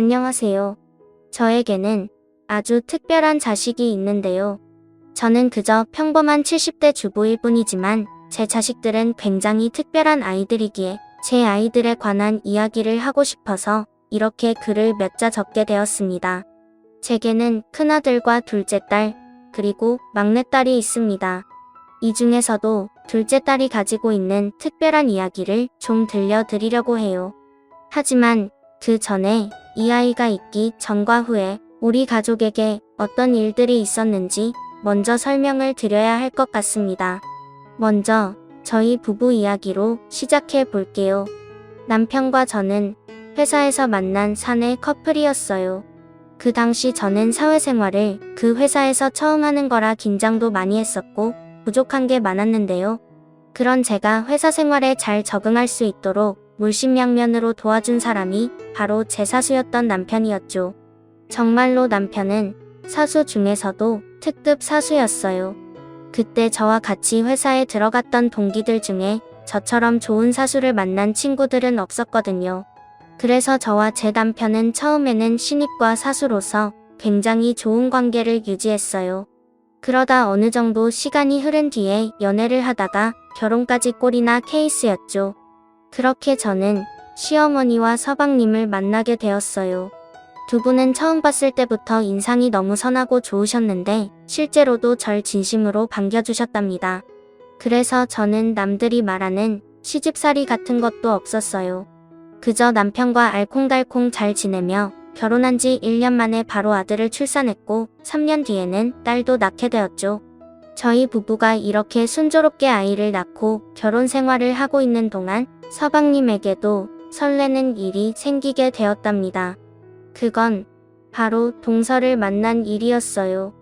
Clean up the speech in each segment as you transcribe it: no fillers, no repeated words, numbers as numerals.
안녕하세요. 저에게는 아주 특별한 자식이 있는데요. 저는 그저 평범한 70대 주부일 뿐이지만 제 자식들은 굉장히 특별한 아이들이기에 제 아이들에 관한 이야기를 하고 싶어서 이렇게 글을 몇 자 적게 되었습니다. 제게는 큰아들과 둘째 딸, 그리고 막내딸이 있습니다. 이 중에서도 둘째 딸이 가지고 있는 특별한 이야기를 좀 들려드리려고 해요. 하지만 그 전에 이 아이가 있기 전과 후에 우리 가족에게 어떤 일들이 있었는지 먼저 설명을 드려야 할 것 같습니다. 먼저 저희 부부 이야기로 시작해 볼게요. 남편과 저는 회사에서 만난 사내 커플이었어요. 그 당시 저는 사회생활을 그 회사에서 처음 하는 거라 긴장도 많이 했었고 부족한 게 많았는데요. 그런 제가 회사 생활에 잘 적응할 수 있도록 물심양면으로 도와준 사람이 바로 제 사수였던 남편이었죠. 정말로 남편은 사수 중에서도 특급 사수였어요. 그때 저와 같이 회사에 들어갔던 동기들 중에 저처럼 좋은 사수를 만난 친구들은 없었거든요. 그래서 저와 제 남편은 처음에는 신입과 사수로서 굉장히 좋은 관계를 유지했어요. 그러다 어느 정도 시간이 흐른 뒤에 연애를 하다가 결혼까지 꼴이나 케이스였죠. 그렇게 저는 시어머니와 서방님을 만나게 되었어요. 두 분은 처음 봤을 때부터 인상이 너무 선하고 좋으셨는데 실제로도 절 진심으로 반겨주셨답니다. 그래서 저는 남들이 말하는 시집살이 같은 것도 없었어요. 그저 남편과 알콩달콩 잘 지내며 결혼한 지 1년 만에 바로 아들을 출산했고 3년 뒤에는 딸도 낳게 되었죠. 저희 부부가 이렇게 순조롭게 아이를 낳고 결혼 생활을 하고 있는 동안 서방님에게도 설레는 일이 생기게 되었답니다. 그건 바로 동서를 만난 일이었어요.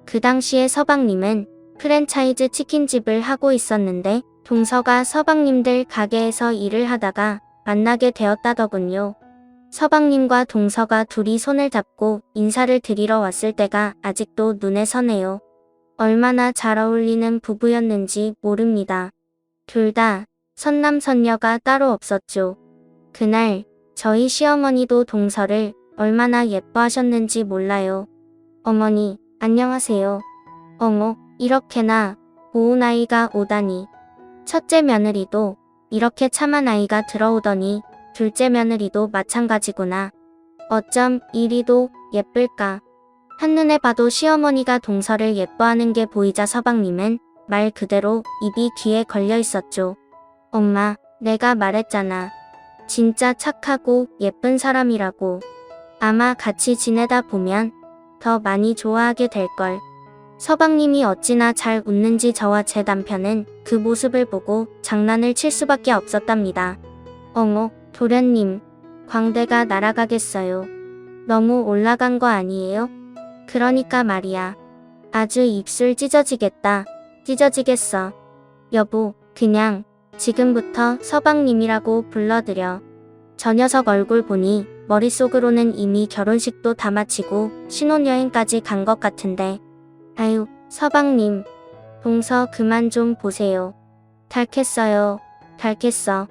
그 당시에 서방님은 프랜차이즈 치킨집을 하고 있었는데 동서가 서방님들 가게에서 일을 하다가 만나게 되었다더군요. 서방님과 동서가 둘이 손을 잡고 인사를 드리러 왔을 때가 아직도 눈에 선해요. 얼마나 잘 어울리는 부부였는지 모릅니다. 둘 다 선남선녀가 따로 없었죠. 그날 저희 시어머니도 동서를 얼마나 예뻐하셨는지 몰라요. 어머니, 안녕하세요. 어머, 이렇게나 고운 아이가 오다니. 첫째 며느리도 이렇게 참한 아이가 들어오더니 둘째 며느리도 마찬가지구나. 어쩜 이리도 예쁠까. 한눈에 봐도 시어머니가 동서를 예뻐하는 게 보이자 서방님은 말 그대로 입이 귀에 걸려 있었죠. 엄마, 내가 말했잖아. 진짜 착하고 예쁜 사람이라고. 아마 같이 지내다 보면 더 많이 좋아하게 될걸. 서방님이 어찌나 잘 웃는지 저와 제 남편은 그 모습을 보고 장난을 칠 수밖에 없었답니다. 어머, 도련님, 광대가 날아가겠어요. 너무 올라간 거 아니에요? 그러니까 말이야. 아주 입술 찢어지겠다. 찢어지겠어. 여보, 그냥 지금부터 서방님이라고 불러드려. 저 녀석 얼굴 보니 머릿속으로는 이미 결혼식도 다 마치고 신혼여행까지 간 것 같은데. 아유, 서방님. 동서 그만 좀 보세요. 닳겠어요. 닳겠어.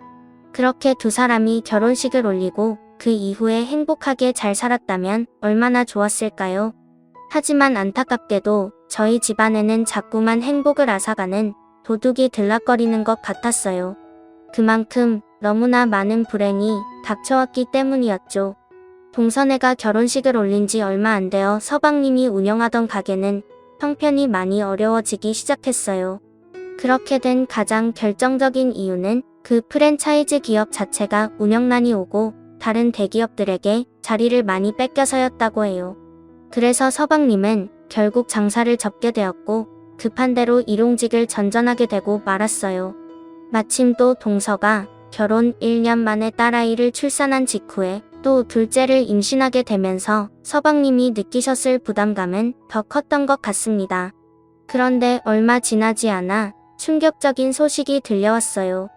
그렇게 두 사람이 결혼식을 올리고 그 이후에 행복하게 잘 살았다면 얼마나 좋았을까요? 하지만 안타깝게도 저희 집안에는 자꾸만 행복을 앗아가는 도둑이 들락거리는 것 같았어요. 그만큼 너무나 많은 불행이 닥쳐왔기 때문이었죠. 동서네가 결혼식을 올린 지 얼마 안 되어 서방님이 운영하던 가게는 형편이 많이 어려워지기 시작했어요. 그렇게 된 가장 결정적인 이유는 그 프랜차이즈 기업 자체가 운영난이 오고 다른 대기업들에게 자리를 많이 뺏겨서였다고 해요. 그래서 서방님은 결국 장사를 접게 되었고 급한 대로 일용직을 전전하게 되고 말았어요. 마침 또 동서가 결혼 1년 만에 딸아이를 출산한 직후에 또 둘째를 임신하게 되면서 서방님이 느끼셨을 부담감은 더 컸던 것 같습니다. 그런데 얼마 지나지 않아 충격적인 소식이 들려왔어요.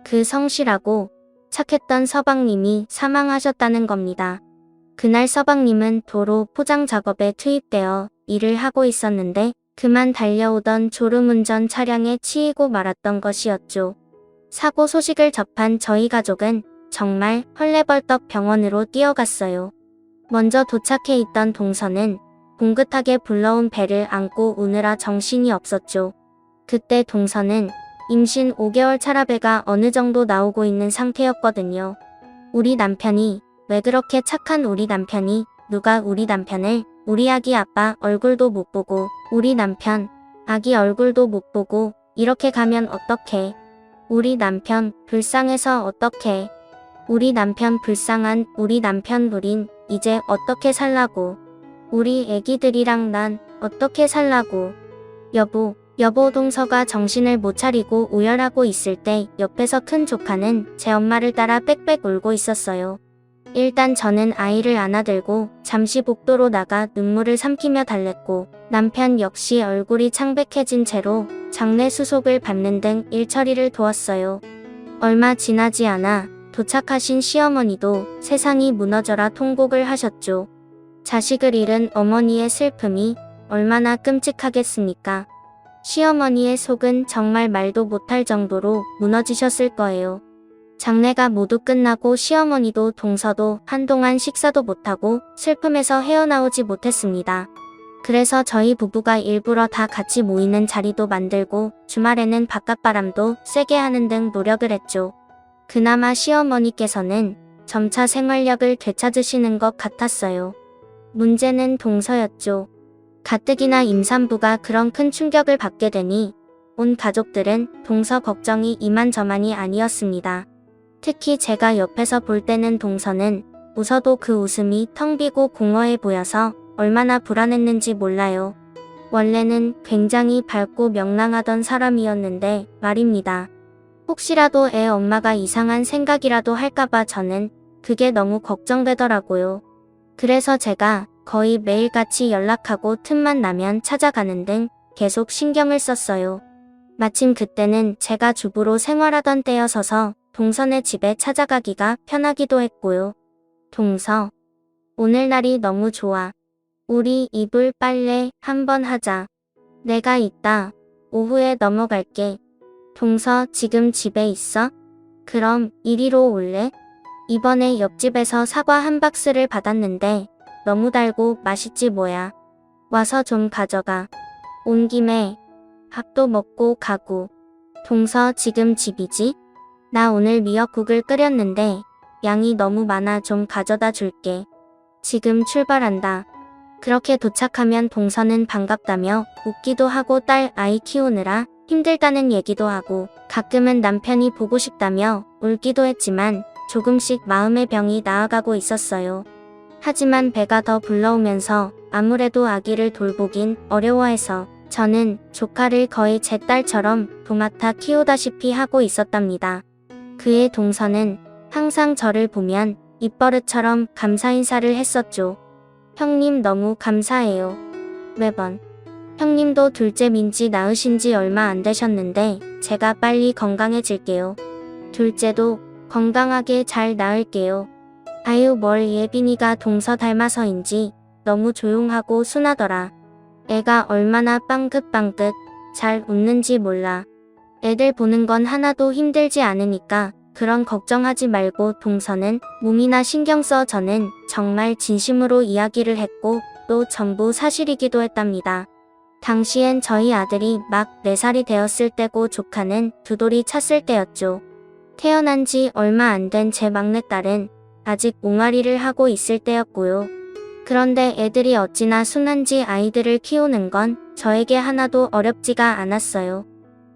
그 성실하고 착했던 서방님이 사망하셨다는 겁니다. 그날 서방님은 도로 포장 작업에 투입되어 일을 하고 있었는데 그만 달려오던 졸음운전 차량에 치이고 말았던 것이었죠. 사고 소식을 접한 저희 가족은 정말 헐레벌떡 병원으로 뛰어갔어요. 먼저 도착해 있던 동서는 봉긋하게 불러온 배를 안고 우느라 정신이 없었죠. 그때 동서는 임신 5개월 차라 배가 어느 정도 나오고 있는 상태였거든요. 우리 남편이, 왜 그렇게 착한 우리 남편이, 누가 우리 남편을, 우리 아기 아빠 얼굴도 못 보고, 우리 남편, 아기 얼굴도 못 보고, 이렇게 가면 어떡해. 우리 남편 불쌍해서 어떡해. 우리 남편 불쌍한 우리 남편 우린 이제 어떻게 살라고. 우리 애기들이랑 난 어떻게 살라고. 여보 동서가 정신을 못 차리고 우열하고 있을 때 옆에서 큰 조카는 제 엄마를 따라 빽빽 울고 있었어요. 일단 저는 아이를 안아들고 잠시 복도로 나가 눈물을 삼키며 달랬고, 남편 역시 얼굴이 창백해진 채로 장례 수속을 밟는 등 일처리를 도왔어요. 얼마 지나지 않아 도착하신 시어머니도 세상이 무너져라 통곡을 하셨죠. 자식을 잃은 어머니의 슬픔이 얼마나 끔찍하겠습니까? 시어머니의 속은 정말 말도 못할 정도로 무너지셨을 거예요. 장례가 모두 끝나고 시어머니도 동서도 한동안 식사도 못하고 슬픔에서 헤어나오지 못했습니다. 그래서 저희 부부가 일부러 다 같이 모이는 자리도 만들고 주말에는 바깥바람도 쐬게 하는 등 노력을 했죠. 그나마 시어머니께서는 점차 생활력을 되찾으시는 것 같았어요. 문제는 동서였죠. 가뜩이나 임산부가 그런 큰 충격을 받게 되니 온 가족들은 동서 걱정이 이만저만이 아니었습니다. 특히 제가 옆에서 볼 때는 동서는 웃어도 그 웃음이 텅 비고 공허해 보여서 얼마나 불안했는지 몰라요. 원래는 굉장히 밝고 명랑하던 사람이었는데 말입니다. 혹시라도 애 엄마가 이상한 생각이라도 할까봐 저는 그게 너무 걱정되더라고요. 그래서 제가 거의 매일같이 연락하고 틈만 나면 찾아가는 등 계속 신경을 썼어요. 마침 그때는 제가 주부로 생활하던 때여서서 동서네 집에 찾아가기가 편하기도 했고요. 동서, 오늘 날이 너무 좋아. 우리 이불 빨래 한번 하자. 내가 이따 오후에 넘어갈게. 동서 지금 집에 있어? 그럼 이리로 올래? 이번에 옆집에서 사과 한 박스를 받았는데 너무 달고 맛있지 뭐야. 와서 좀 가져가. 온 김에 밥도 먹고 가고. 동서 지금 집이지? 나 오늘 미역국을 끓였는데 양이 너무 많아 좀 가져다 줄게. 지금 출발한다. 그렇게 도착하면 동서는 반갑다며 웃기도 하고 딸 아이 키우느라 힘들다는 얘기도 하고 가끔은 남편이 보고 싶다며 울기도 했지만 조금씩 마음의 병이 나아가고 있었어요. 하지만 배가 더 불러오면서 아무래도 아기를 돌보긴 어려워해서 저는 조카를 거의 제 딸처럼 도맡아 키우다시피 하고 있었답니다. 그의 동서는 항상 저를 보면 입버릇처럼 감사 인사를 했었죠. 형님 너무 감사해요. 매번. 형님도 둘째 민지 낳으신 지 얼마 안 되셨는데 제가 빨리 건강해질게요. 둘째도 건강하게 잘 낳을게요. 아유 뭘 예빈이가 동서 닮아서인지 너무 조용하고 순하더라. 애가 얼마나 빵긋빵긋 잘 웃는지 몰라. 애들 보는 건 하나도 힘들지 않으니까 그런 걱정하지 말고 동서는 몸이나 신경 써. 저는 정말 진심으로 이야기를 했고 또 전부 사실이기도 했답니다. 당시엔 저희 아들이 막 4살이 되었을 때고 조카는 2돌이 찼을 때였죠. 태어난 지 얼마 안 된 제 막내딸은 아직 옹알이를 하고 있을 때였고요. 그런데 애들이 어찌나 순한지 아이들을 키우는 건 저에게 하나도 어렵지가 않았어요.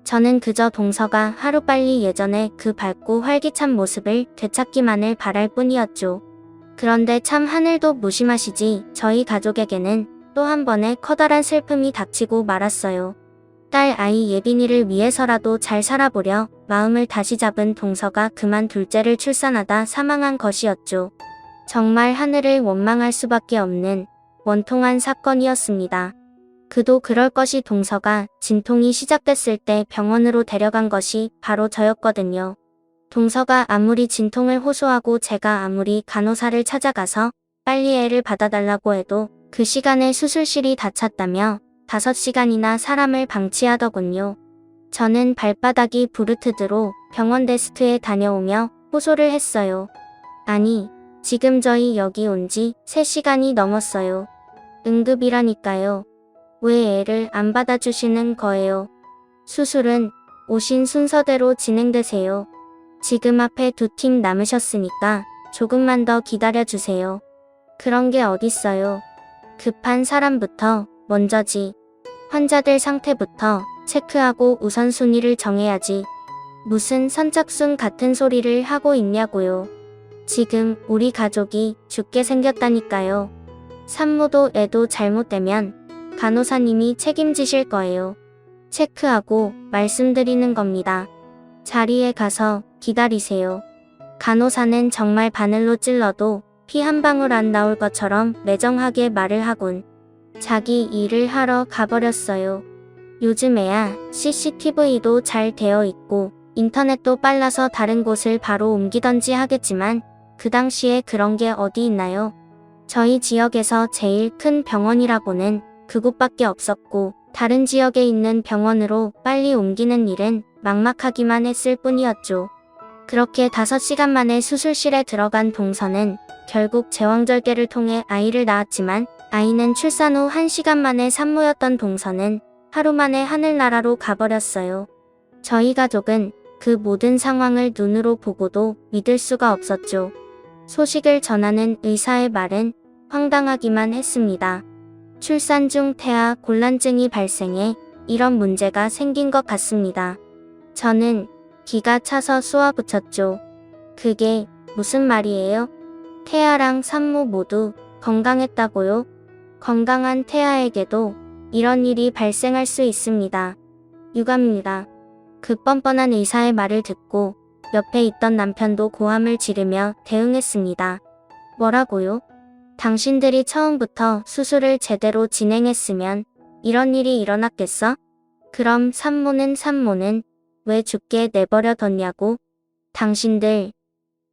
저는 그저 동서가 하루빨리 예전에 그 밝고 활기찬 모습을 되찾기만을 바랄 뿐이었죠. 그런데 참 하늘도 무심하시지 저희 가족에게는 또 한 번의 커다란 슬픔이 닥치고 말았어요. 딸 아이 예빈이를 위해서라도 잘 살아보려 마음을 다시 잡은 동서가 그만 둘째를 출산하다 사망한 것이었죠. 정말 하늘을 원망할 수밖에 없는 원통한 사건이었습니다. 그도 그럴 것이 동서가 진통이 시작됐을 때 병원으로 데려간 것이 바로 저였거든요. 동서가 아무리 진통을 호소하고 제가 아무리 간호사를 찾아가서 빨리 애를 받아달라고 해도 그 시간에 수술실이 다 찼다며 5시간이나 사람을 방치하더군요. 저는 발바닥이 부르트드로 병원 데스크에 다녀오며 호소를 했어요. 아니, 지금 저희 여기 온 지 3시간이 넘었어요. 응급이라니까요. 왜 애를 안 받아주시는 거예요? 수술은 오신 순서대로 진행되세요. 지금 앞에 2팀 남으셨으니까 조금만 더 기다려주세요. 그런 게 어딨어요. 급한 사람부터 먼저지. 환자들 상태부터 체크하고 우선순위를 정해야지. 무슨 선착순 같은 소리를 하고 있냐고요. 지금 우리 가족이 죽게 생겼다니까요. 산모도 애도 잘못되면 간호사님이 책임지실 거예요. 체크하고 말씀드리는 겁니다. 자리에 가서 기다리세요. 간호사는 정말 바늘로 찔러도 피 한 방울 안 나올 것처럼 매정하게 말을 하곤 자기 일을 하러 가버렸어요. 요즘에야 CCTV도 잘 되어 있고 인터넷도 빨라서 다른 곳을 바로 옮기던지 하겠지만 그 당시에 그런 게 어디 있나요? 저희 지역에서 제일 큰 병원이라고는 그곳밖에 없었고 다른 지역에 있는 병원으로 빨리 옮기는 일은 막막하기만 했을 뿐이었죠. 그렇게 5시간 만에 수술실에 들어간 동서는 결국 제왕절개를 통해 아이를 낳았지만 아이는 출산 후 1시간 만에 산모였던 동서는 하루 만에 하늘나라로 가버렸어요. 저희 가족은 그 모든 상황을 눈으로 보고도 믿을 수가 없었죠. 소식을 전하는 의사의 말은 황당하기만 했습니다. 출산 중 태아 곤란증이 발생해 이런 문제가 생긴 것 같습니다. 저는 기가 차서 쏘아붙였죠. 그게 무슨 말이에요? 태아랑 산모 모두 건강했다고요? 건강한 태아에게도 이런 일이 발생할 수 있습니다. 유감입니다. 그 뻔뻔한 의사의 말을 듣고 옆에 있던 남편도 고함을 지르며 대응했습니다. 뭐라고요? 당신들이 처음부터 수술을 제대로 진행했으면 이런 일이 일어났겠어? 그럼 산모는 왜 죽게 내버려뒀냐고? 당신들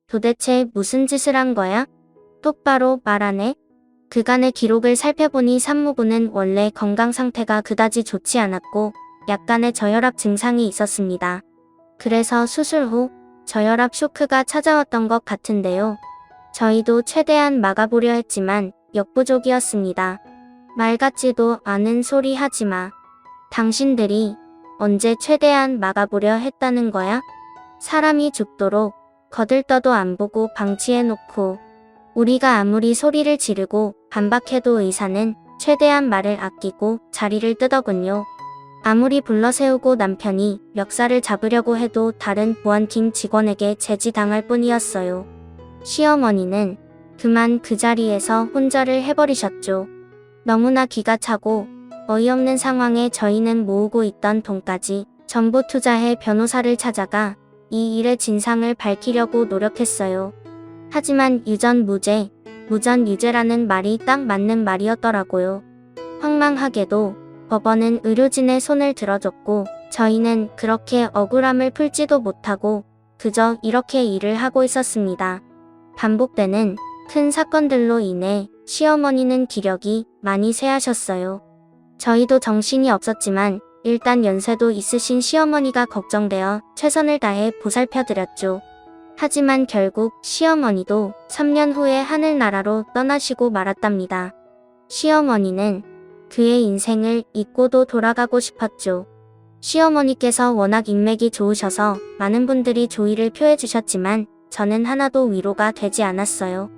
도대체 무슨 짓을 한 거야? 똑바로 말 안 해? 그간의 기록을 살펴보니 산모분은 원래 건강 상태가 그다지 좋지 않았고 약간의 저혈압 증상이 있었습니다. 그래서 수술 후 저혈압 쇼크가 찾아왔던 것 같은데요. 저희도 최대한 막아보려 했지만 역부족이었습니다. 말 같지도 않은 소리 하지 마. 당신들이 언제 최대한 막아보려 했다는 거야? 사람이 죽도록 거들떠도 안 보고 방치해놓고 우리가 아무리 소리를 지르고 반박해도 의사는 최대한 말을 아끼고 자리를 뜨더군요. 아무리 불러세우고 남편이 멱살을 잡으려고 해도 다른 보안팀 직원에게 제지당할 뿐이었어요. 시어머니는 그만 그 자리에서 혼절을 해버리셨죠. 너무나 기가 차고 어이없는 상황에 저희는 모으고 있던 돈까지 전부 투자해 변호사를 찾아가 이 일의 진상을 밝히려고 노력했어요. 하지만 유전무죄, 무전유죄라는 말이 딱 맞는 말이었더라고요. 황망하게도 법원은 의료진의 손을 들어줬고 저희는 그렇게 억울함을 풀지도 못하고 그저 이렇게 일을 하고 있었습니다. 반복되는 큰 사건들로 인해 시어머니는 기력이 많이 쇠하셨어요. 저희도 정신이 없었지만 일단 연세도 있으신 시어머니가 걱정되어 최선을 다해 보살펴드렸죠. 하지만 결국 시어머니도 3년 후에 하늘나라로 떠나시고 말았답니다. 시어머니는 그의 인생을 잊고도 돌아가고 싶었죠. 시어머니께서 워낙 인맥이 좋으셔서 많은 분들이 조의를 표해주셨지만 저는 하나도 위로가 되지 않았어요.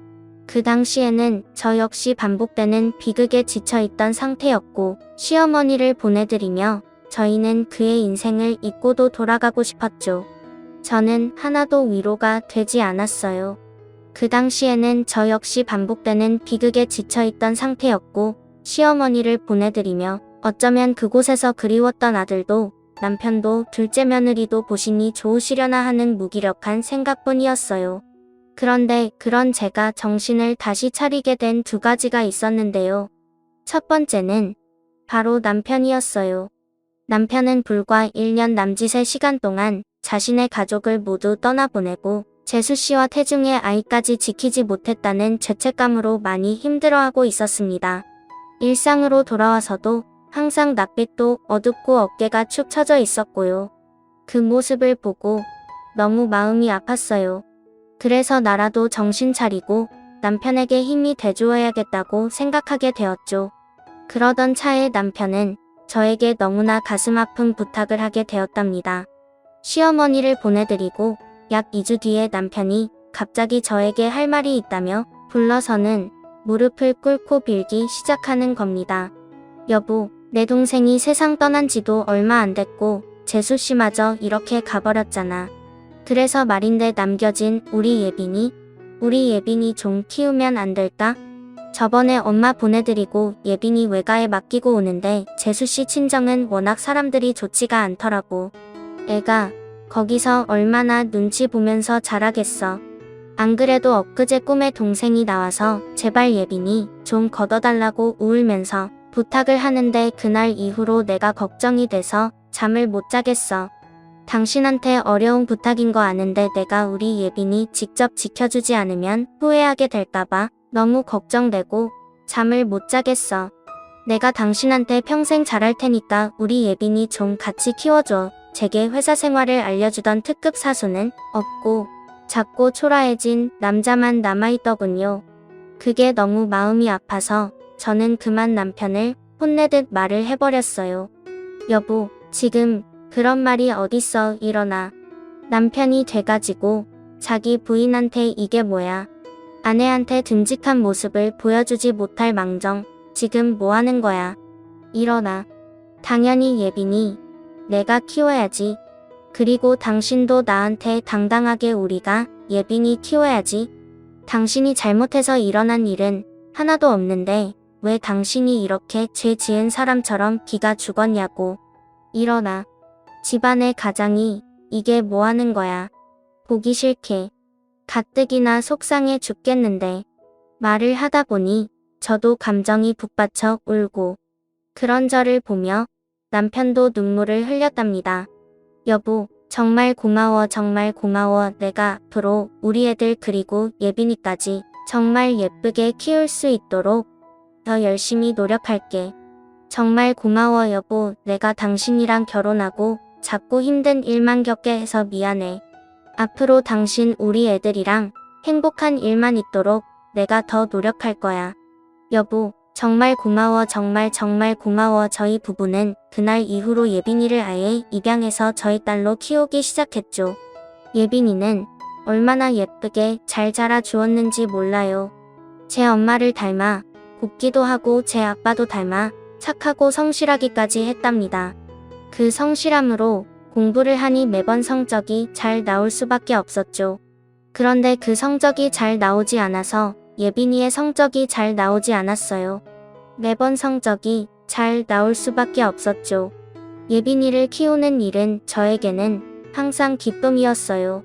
그 당시에는 저 역시 반복되는 비극에 지쳐있던 상태였고 시어머니를 보내드리며 저희는 그의 인생을 잊고도 돌아가고 싶었죠. 저는 하나도 위로가 되지 않았어요. 그 당시에는 저 역시 반복되는 비극에 지쳐있던 상태였고 시어머니를 보내드리며 어쩌면 그곳에서 그리웠던 아들도 남편도 둘째 며느리도 보시니 좋으시려나 하는 무기력한 생각뿐이었어요. 그런데 그런 제가 정신을 다시 차리게 된 2가지가 있었는데요. 첫 번째는 바로 남편이었어요. 남편은 불과 1년 남짓의 시간 동안 자신의 가족을 모두 떠나보내고 재수씨와 태중의 아이까지 지키지 못했다는 죄책감으로 많이 힘들어하고 있었습니다. 일상으로 돌아와서도 항상 낯빛도 어둡고 어깨가 축 처져 있었고요. 그 모습을 보고 너무 마음이 아팠어요. 그래서 나라도 정신 차리고 남편에게 힘이 돼주어야겠다고 생각하게 되었죠. 그러던 차에 남편은 저에게 너무나 가슴 아픈 부탁을 하게 되었답니다. 시어머니를 보내드리고 약 2주 뒤에 남편이 갑자기 저에게 할 말이 있다며 불러서는 무릎을 꿇고 빌기 시작하는 겁니다. 여보, 내 동생이 세상 떠난 지도 얼마 안 됐고 재수 씨마저 이렇게 가버렸잖아. 그래서 말인데 남겨진 우리 예빈이 좀 키우면 안 될까? 저번에 엄마 보내드리고 예빈이 외가에 맡기고 오는데 재수 씨 친정은 워낙 사람들이 좋지가 않더라고. 애가 거기서 얼마나 눈치 보면서 자라겠어. 안 그래도 엊그제 꿈에 동생이 나와서 제발 예빈이 좀 걷어달라고 울면서 부탁을 하는데 그날 이후로 내가 걱정이 돼서 잠을 못 자겠어. 당신한테 어려운 부탁인 거 아는데 내가 우리 예빈이 직접 지켜주지 않으면 후회하게 될까봐 너무 걱정되고 잠을 못 자겠어. 내가 당신한테 평생 잘할 테니까 우리 예빈이 좀 같이 키워줘. 제게 회사 생활을 알려주던 특급 사수는 없고 작고 초라해진 남자만 남아있더군요. 그게 너무 마음이 아파서 저는 그만 남편을 혼내듯 말을 해버렸어요. 여보, 지금 그런 말이 어딨어. 일어나. 남편이 돼가지고 자기 부인한테 이게 뭐야. 아내한테 듬직한 모습을 보여주지 못할 망정. 지금 뭐 하는 거야. 일어나. 당연히 예빈이 내가 키워야지. 그리고 당신도 나한테 당당하게 우리가 예빈이 키워야지. 당신이 잘못해서 일어난 일은 하나도 없는데 왜 당신이 이렇게 죄 지은 사람처럼 기가 죽었냐고. 일어나. 집안의 가장이 이게 뭐 하는 거야. 보기 싫게. 가뜩이나 속상해 죽겠는데. 말을 하다 보니 저도 감정이 북받쳐 울고 그런 저를 보며 남편도 눈물을 흘렸답니다. 여보, 정말 고마워. 정말 고마워. 내가 앞으로 우리 애들 그리고 예빈이까지 정말 예쁘게 키울 수 있도록 더 열심히 노력할게. 정말 고마워 여보. 내가 당신이랑 결혼하고 자꾸 힘든 일만 겪게 해서 미안해. 앞으로 당신 우리 애들이랑 행복한 일만 있도록 내가 더 노력할 거야. 여보, 정말 고마워. 정말 고마워. 저희 부부는 그날 이후로 예빈이를 아예 입양해서 저희 딸로 키우기 시작했죠. 예빈이는 얼마나 예쁘게 잘 자라주었는지 몰라요. 제 엄마를 닮아 곱기도 하고 제 아빠도 닮아 착하고 성실하기까지 했답니다. 그 성실함으로 공부를 하니 매번 성적이 잘 나올 수밖에 없었죠. 그런데 그 성적이 잘 나오지 않아서 예빈이의 성적이 잘 나오지 않았어요. 매번 성적이 잘 나올 수밖에 없었죠. 예빈이를 키우는 일은 저에게는 항상 기쁨이었어요.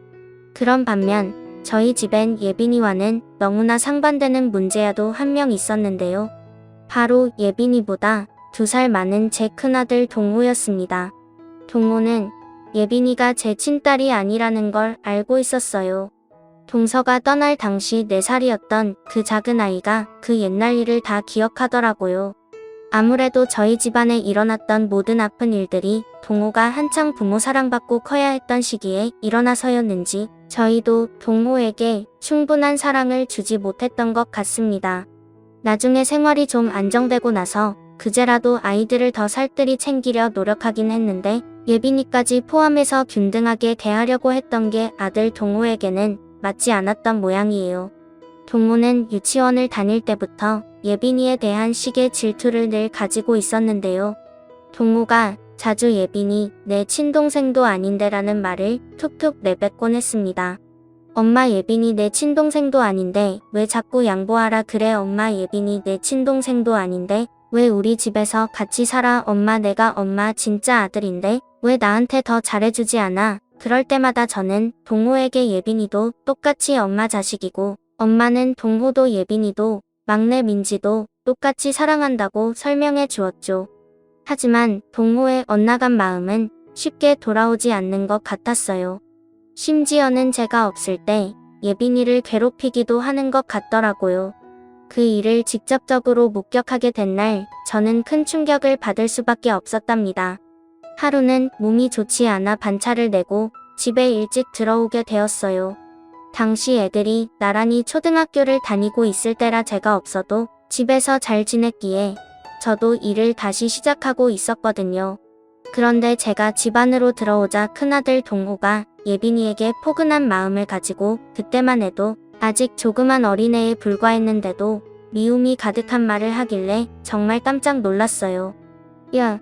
그런 반면 저희 집엔 예빈이와는 너무나 상반되는 문제아도 한 명 있었는데요. 바로 예빈이보다 2살 많은 제 큰아들 동호였습니다. 동호는 예빈이가 제 친딸이 아니라는 걸 알고 있었어요. 동서가 떠날 당시 4살이었던 그 작은 아이가 그 옛날 일을 다 기억하더라고요. 아무래도 저희 집안에 일어났던 모든 아픈 일들이 동호가 한창 부모 사랑받고 커야 했던 시기에 일어나서였는지 저희도 동호에게 충분한 사랑을 주지 못했던 것 같습니다. 나중에 생활이 좀 안정되고 나서 그제라도 아이들을 더 살뜰히 챙기려 노력하긴 했는데 예빈이까지 포함해서 균등하게 대하려고 했던 게 아들 동호에게는 맞지 않았던 모양이에요. 동호는 유치원을 다닐 때부터 예빈이에 대한 식의 질투를 늘 가지고 있었는데요. 동호가 자주 예빈이 내 친동생도 아닌데 라는 말을 툭툭 내뱉곤 했습니다. 엄마 예빈이 내 친동생도 아닌데 왜 자꾸 양보하라 그래. 엄마 예빈이 내 친동생도 아닌데 왜 우리 집에서 같이 살아. 엄마 내가 엄마 진짜 아들인데 왜 나한테 더 잘해주지 않아. 그럴 때마다 저는 동호에게 예빈이도 똑같이 엄마 자식이고 엄마는 동호도 예빈이도 막내 민지도 똑같이 사랑한다고 설명해 주었죠. 하지만 동호의 엇나간 마음은 쉽게 돌아오지 않는 것 같았어요. 심지어는 제가 없을 때 예빈이를 괴롭히기도 하는 것 같더라고요. 그 일을 직접적으로 목격하게 된 날 저는 큰 충격을 받을 수밖에 없었답니다. 하루는 몸이 좋지 않아 반차를 내고 집에 일찍 들어오게 되었어요. 당시 애들이 나란히 초등학교를 다니고 있을 때라 제가 없어도 집에서 잘 지냈기에 저도 일을 다시 시작하고 있었거든요. 그런데 제가 집 안으로 들어오자 큰아들 동호가 예빈이에게 포근한 마음을 가지고 그때만 해도 아직 조그만 어린애에 불과했는데도 미움이 가득한 말을 하길래 정말 깜짝 놀랐어요. 야,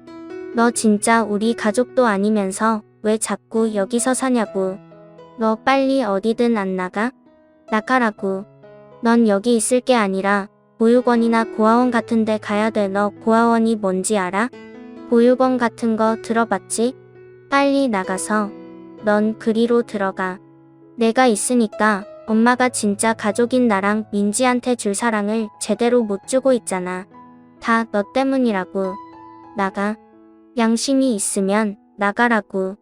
너 진짜 우리 가족도 아니면서 왜 자꾸 여기서 사냐고. 너 빨리 어디든 안 나가? 나가라고. 넌 여기 있을 게 아니라 보육원이나 고아원 같은 데 가야 돼. 너 고아원이 뭔지 알아? 보육원 같은 거 들어봤지? 빨리 나가서 넌 그리로 들어가. 내가 있으니까 엄마가 진짜 가족인 나랑 민지한테 줄 사랑을 제대로 못 주고 있잖아. 다 너 때문이라고. 나가. 양심이 있으면 나가라고.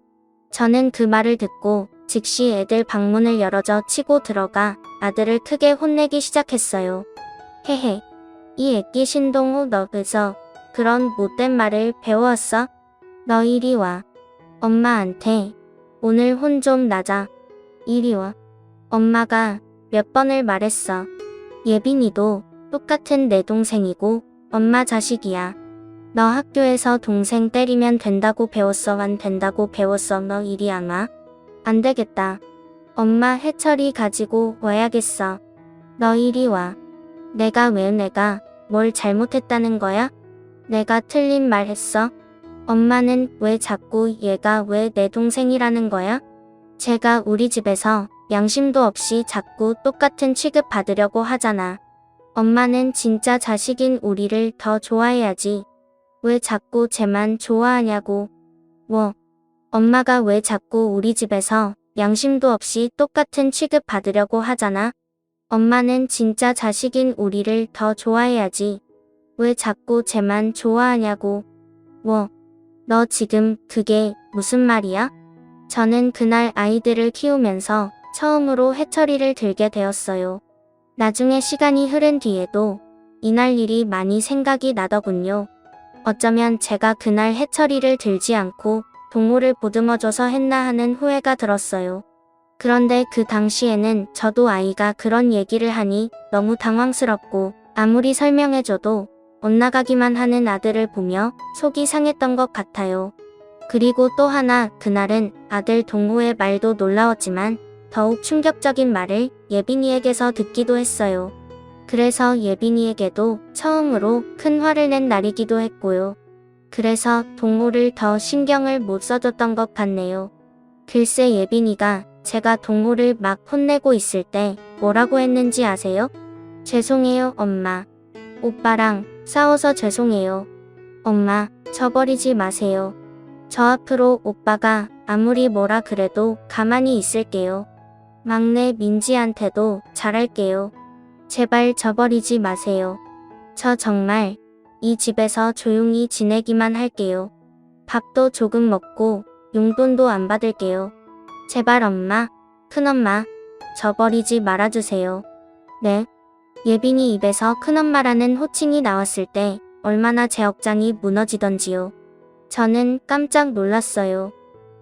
저는 그 말을 듣고 즉시 애들 방문을 열어줘 치고 들어가 아들을 크게 혼내기 시작했어요. 헤헤. 이 애끼 신동우 너 그저 그런 못된 말을 배웠어? 너 이리 와. 엄마한테 오늘 혼 좀 나자. 이리 와. 엄마가 몇 번을 말했어. 예빈이도 똑같은 내 동생이고 엄마 자식이야. 너 학교에서 동생 때리면 된다고 배웠어? 안 된다고 배웠어? 너 이리 안 와? 안 되겠다. 엄마 해철이 가지고 와야겠어. 너 이리 와. 내가 뭘 잘못했다는 거야? 내가 틀린 말 했어? 엄마는 왜 자꾸 얘가 왜 내 동생이라는 거야? 제가 우리 집에서 양심도 없이 자꾸 똑같은 취급 받으려고 하잖아. 엄마는 진짜 자식인 우리를 더 좋아해야지. 왜 자꾸 쟤만 좋아하냐고. 뭐, 엄마가 왜 자꾸 우리 집에서 양심도 없이 똑같은 취급 받으려고 하잖아. 엄마는 진짜 자식인 우리를 더 좋아해야지. 왜 자꾸 쟤만 좋아하냐고. 뭐, 너 지금 그게 무슨 말이야? 저는 그날 아이들을 키우면서 처음으로 해철이를 들게 되었어요. 나중에 시간이 흐른 뒤에도 이날 일이 많이 생각이 나더군요. 어쩌면 제가 그날 해철이를 들지 않고 동호를 보듬어줘서 했나 하는 후회가 들었어요. 그런데 그 당시에는 저도 아이가 그런 얘기를 하니 너무 당황스럽고 아무리 설명해줘도 엇나가기만 하는 아들을 보며 속이 상했던 것 같아요. 그리고 또 하나 그날은 아들 동호의 말도 놀라웠지만 더욱 충격적인 말을 예빈이에게서 듣기도 했어요. 그래서 예빈이에게도 처음으로 큰 화를 낸 날이기도 했고요. 그래서 동호를 더 신경을 못 써줬던 것 같네요. 글쎄 예빈이가 제가 동호를 막 혼내고 있을 때 뭐라고 했는지 아세요? 죄송해요 엄마. 오빠랑 싸워서 죄송해요. 엄마, 저버리지 마세요. 저 앞으로 오빠가 아무리 뭐라 그래도 가만히 있을게요. 막내 민지한테도 잘할게요. 제발 저버리지 마세요. 저 정말 이 집에서 조용히 지내기만 할게요. 밥도 조금 먹고 용돈도 안 받을게요. 제발 엄마, 큰엄마, 저버리지 말아주세요. 네. 예빈이 입에서 큰엄마라는 호칭이 나왔을 때 얼마나 제 억장이 무너지던지요. 저는 깜짝 놀랐어요.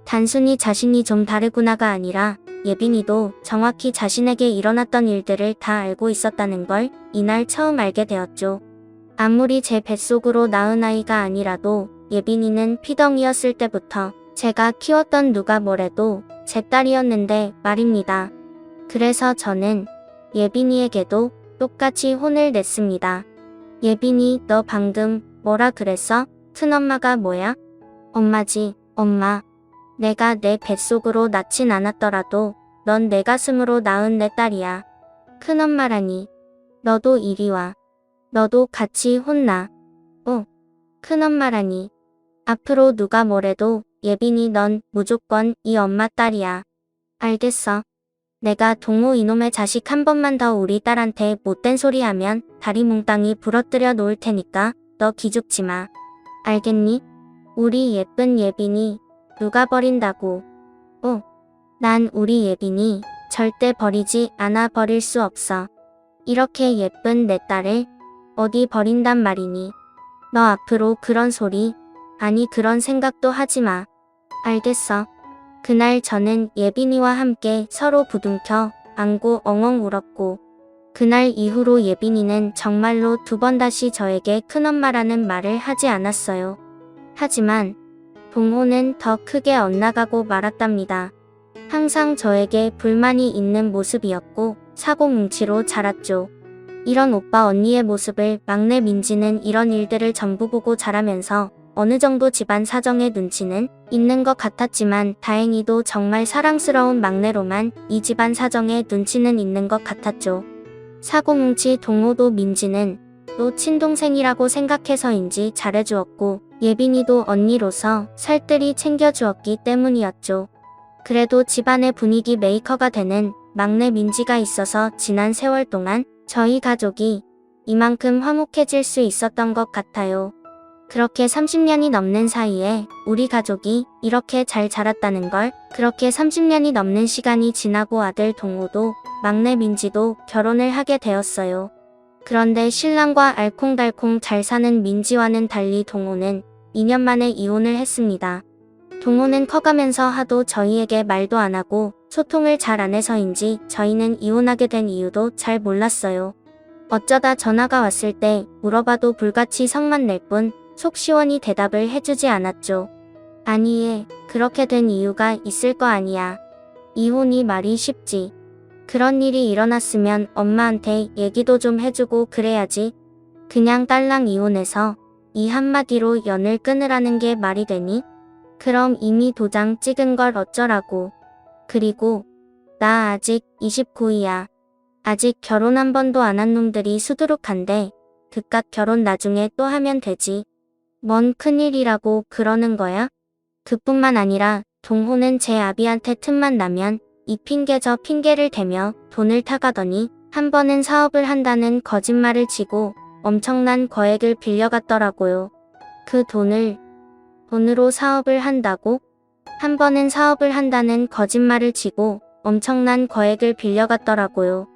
단순히 자신이 좀 다르구나가 아니라 예빈이도 정확히 자신에게 일어났던 일들을 다 알고 있었다는 걸 이날 처음 알게 되었죠. 아무리 제 뱃속으로 낳은 아이가 아니라도 예빈이는 피덩이였을 때부터 제가 키웠던 누가 뭐래도 제 딸이었는데 말입니다. 그래서 저는 예빈이에게도 똑같이 혼을 냈습니다. 예빈이 너 방금 뭐라 그랬어? 큰엄마가 뭐야? 엄마지, 엄마. 내가 내 뱃속으로 낳진 않았더라도 넌 내 가슴으로 낳은 내 딸이야. 큰엄마라니. 너도 이리 와. 너도 같이 혼나. 큰엄마라니. 앞으로 누가 뭐래도 예빈이 넌 무조건 이 엄마 딸이야. 알겠어. 내가 동호 이놈의 자식 한 번만 더 우리 딸한테 못된 소리 하면 다리 몽땅이 부러뜨려 놓을 테니까 너 기죽지 마. 알겠니? 우리 예쁜 예빈이 누가 버린다고. 난 우리 예빈이 절대 버리지 않아. 버릴 수 없어. 이렇게 예쁜 내 딸을 어디 버린단 말이니. 너 앞으로 그런 소리, 아니 그런 생각도 하지 마. 알겠어. 그날 저는 예빈이와 함께 서로 부둥켜 안고 엉엉 울었고 그날 이후로 예빈이는 정말로 2번 다시 저에게 큰엄마라는 말을 하지 않았어요. 하지만 동호는 더 크게 엇나가고 말았답니다. 항상 저에게 불만이 있는 모습이었고 사고뭉치로 자랐죠. 이런 오빠 언니의 모습을 막내 민지는 이런 일들을 전부 보고 자라면서 어느 정도 집안 사정의 눈치는 있는 것 같았지만 다행히도 정말 사랑스러운 막내로만 이 집안 사정의 눈치는 있는 것 같았죠. 사고뭉치 동호도 민지는 또 친동생이라고 생각해서인지 잘해주었고 예빈이도 언니로서 살뜰히 챙겨주었기 때문이었죠. 그래도 집안의 분위기 메이커가 되는 막내 민지가 있어서 지난 세월 동안 저희 가족이 이만큼 화목해질 수 있었던 것 같아요. 그렇게 30년이 넘는 사이에 우리 가족이 이렇게 잘 자랐다는 걸, 그렇게 30년이 넘는 시간이 지나고 아들 동호도 막내 민지도 결혼을 하게 되었어요. 그런데 신랑과 알콩달콩 잘 사는 민지와는 달리 동호는 2년 만에 이혼을 했습니다. 동호는 커가면서 하도 저희에게 말도 안 하고 소통을 잘 안 해서인지 저희는 이혼하게 된 이유도 잘 몰랐어요. 어쩌다 전화가 왔을 때 물어봐도 불같이 성만 낼 뿐 속 시원히 대답을 해주지 않았죠. 아니, 그렇게 된 이유가 있을 거 아니야. 이혼이 말이 쉽지. 그런 일이 일어났으면 엄마한테 얘기도 좀 해주고 그래야지. 그냥 딸랑 이혼해서 이 한마디로 연을 끊으라는 게 말이 되니? 그럼 이미 도장 찍은 걸 어쩌라고. 그리고 나 아직 29이야. 아직 결혼 한 번도 안 한 놈들이 수두룩한데 그깟 결혼 나중에 또 하면 되지. 뭔 큰일이라고 그러는 거야? 그뿐만 아니라 동호는 제 아비한테 틈만 나면 이 핑계 저 핑계를 대며 돈을 타가더니 한 번은 사업을 한다는 거짓말을 치고 엄청난 거액을 빌려갔더라고요. 그 돈으로 사업을 한다고? 한 번은 사업을 한다는 거짓말을 치고 엄청난 거액을 빌려갔더라고요.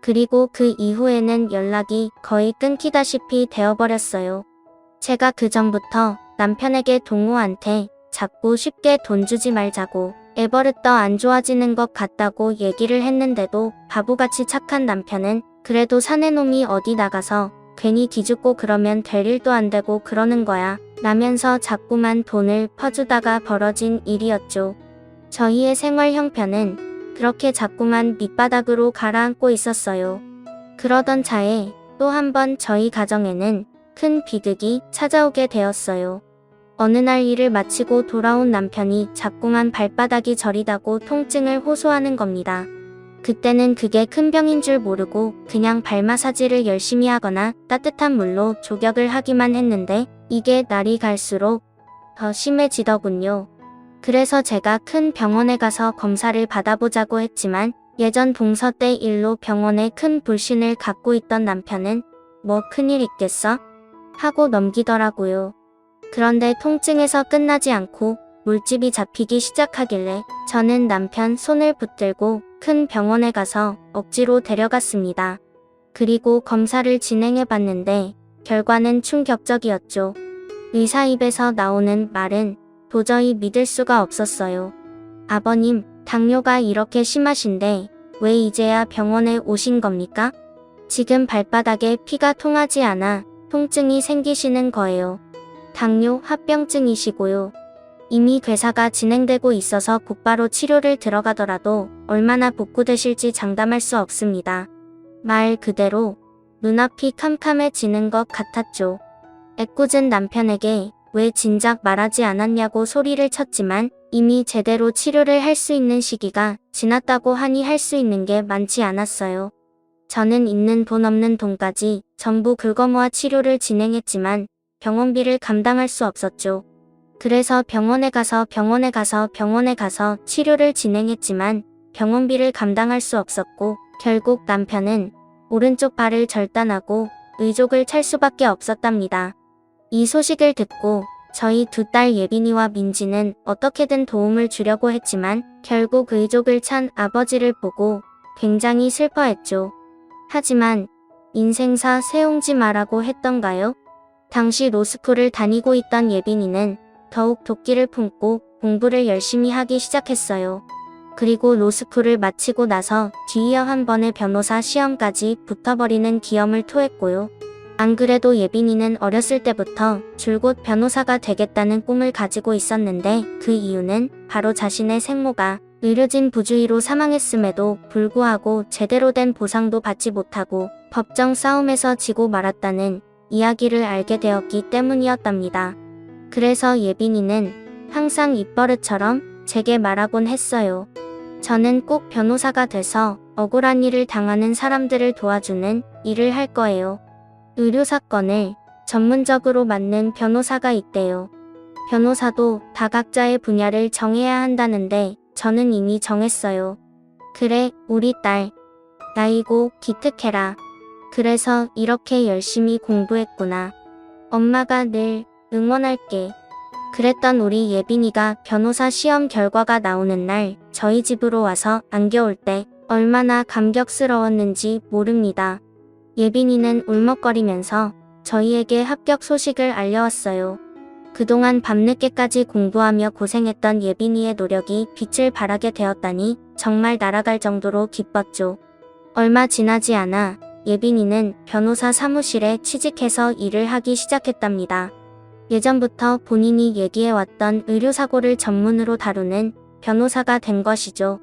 그리고 그 이후에는 연락이 거의 끊기다시피 되어버렸어요. 제가 그 전부터 남편에게 동호한테 자꾸 쉽게 돈 주지 말자고 애버릇 더 안 좋아지는 것 같다고 얘기를 했는데도 바보같이 착한 남편은 그래도 사내놈이 어디 나가서 괜히 기죽고 그러면 될 일도 안 되고 그러는 거야 라면서 자꾸만 돈을 퍼주다가 벌어진 일이었죠. 저희의 생활 형편은 그렇게 자꾸만 밑바닥으로 가라앉고 있었어요. 그러던 차에 또 한 번 저희 가정에는 큰 비극이 찾아오게 되었어요. 어느 날 일을 마치고 돌아온 남편이 자꾸만 발바닥이 저리다고 통증을 호소하는 겁니다. 그때는 그게 큰 병인 줄 모르고 그냥 발 마사지를 열심히 하거나 따뜻한 물로 조격을 하기만 했는데 이게 날이 갈수록 더 심해지더군요. 그래서 제가 큰 병원에 가서 검사를 받아보자고 했지만 예전 동서 때 일로 병원에 큰 불신을 갖고 있던 남편은 뭐 큰일 있겠어? 하고 넘기더라고요. 그런데 통증에서 끝나지 않고 물집이 잡히기 시작하길래 저는 남편 손을 붙들고 큰 병원에 가서 억지로 데려갔습니다. 그리고 검사를 진행해봤는데 결과는 충격적이었죠. 의사 입에서 나오는 말은 도저히 믿을 수가 없었어요. 아버님, 당뇨가 이렇게 심하신데 왜 이제야 병원에 오신 겁니까? 지금 발바닥에 피가 통하지 않아 통증이 생기시는 거예요. 당뇨 합병증이시고요. 이미 괴사가 진행되고 있어서 곧바로 치료를 들어가더라도 얼마나 복구되실지 장담할 수 없습니다. 말 그대로 눈앞이 캄캄해지는 것 같았죠. 애꿎은 남편에게 왜 진작 말하지 않았냐고 소리를 쳤지만 이미 제대로 치료를 할 수 있는 시기가 지났다고 하니 할 수 있는 게 많지 않았어요. 저는 있는 돈 없는 돈까지 전부 긁어모아 치료를 진행했지만 병원비를 감당할 수 없었죠. 그래서 병원에 가서 치료를 진행했지만 병원비를 감당할 수 없었고 결국 남편은 오른쪽 발을 절단하고 의족을 찰 수밖에 없었답니다. 이 소식을 듣고 저희 두 딸 예빈이와 민지는 어떻게든 도움을 주려고 했지만 결국 의족을 찬 아버지를 보고 굉장히 슬퍼했죠. 하지만 인생사 세옹지 마라고 했던가요? 당시 로스쿨을 다니고 있던 예빈이는 더욱 도끼를 품고 공부를 열심히 하기 시작했어요. 그리고 로스쿨을 마치고 나서 뒤이어 한 번의 변호사 시험까지 붙어버리는 기염을 토했고요. 안 그래도 예빈이는 어렸을 때부터 줄곧 변호사가 되겠다는 꿈을 가지고 있었는데 그 이유는 바로 자신의 생모가 의료진 부주의로 사망했음에도 불구하고 제대로 된 보상도 받지 못하고 법정 싸움에서 지고 말았다는 이야기를 알게 되었기 때문이었답니다. 그래서 예빈이는 항상 입버릇처럼 제게 말하곤 했어요. 저는 꼭 변호사가 돼서 억울한 일을 당하는 사람들을 도와주는 일을 할 거예요. 의료사건을 전문적으로 맡는 변호사가 있대요. 변호사도 다 각자의 분야를 정해야 한다는데 저는 이미 정했어요. 그래, 우리 딸. 나이고 기특해라. 그래서 이렇게 열심히 공부했구나. 엄마가 늘 응원할게. 그랬던 우리 예빈이가 변호사 시험 결과가 나오는 날 저희 집으로 와서 안겨올 때 얼마나 감격스러웠는지 모릅니다. 예빈이는 울먹거리면서 저희에게 합격 소식을 알려왔어요. 그동안 밤늦게까지 공부하며 고생했던 예빈이의 노력이 빛을 발하게 되었다니 정말 날아갈 정도로 기뻤죠. 얼마 지나지 않아 예빈이는 변호사 사무실에 취직해서 일을 하기 시작했답니다. 예전부터 본인이 얘기해왔던 의료사고를 전문으로 다루는 변호사가 된 것이죠.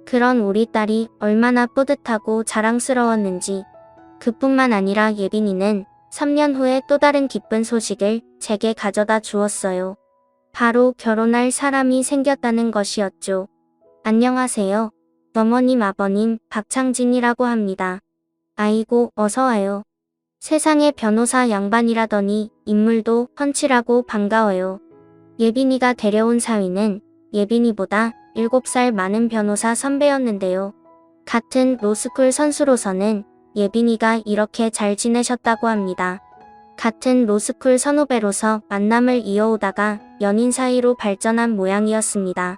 그런 우리 딸이 얼마나 뿌듯하고 자랑스러웠는지. 그뿐만 아니라 예빈이는 3년 후에 또 다른 기쁜 소식을 제게 가져다 주었어요. 바로 결혼할 사람이 생겼다는 것이었죠. 안녕하세요. 어머님 아버님 박창진이라고 합니다. 아이고 어서와요. 세상에 변호사 양반이라더니 인물도 펀치라고 반가워요. 예빈이가 데려온 사위는 예빈이보다 7살 많은 변호사 선배였는데요. 같은 로스쿨 선수로서는 예빈이가 이렇게 잘 지내셨다고 합니다. 같은 로스쿨 선후배로서 만남을 이어오다가 연인 사이로 발전한 모양이었습니다.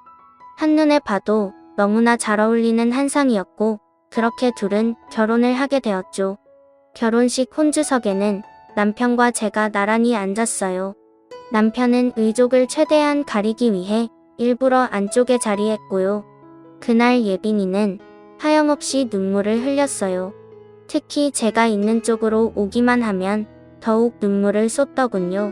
한눈에 봐도 너무나 잘 어울리는 한상이었고 그렇게 둘은 결혼을 하게 되었죠. 결혼식 혼주석에는 남편과 제가 나란히 앉았어요. 남편은 의족을 최대한 가리기 위해 일부러 안쪽에 자리했고요. 그날 예빈이는 하염없이 눈물을 흘렸어요. 특히 제가 있는 쪽으로 오기만 하면 더욱 눈물을 쏟더군요.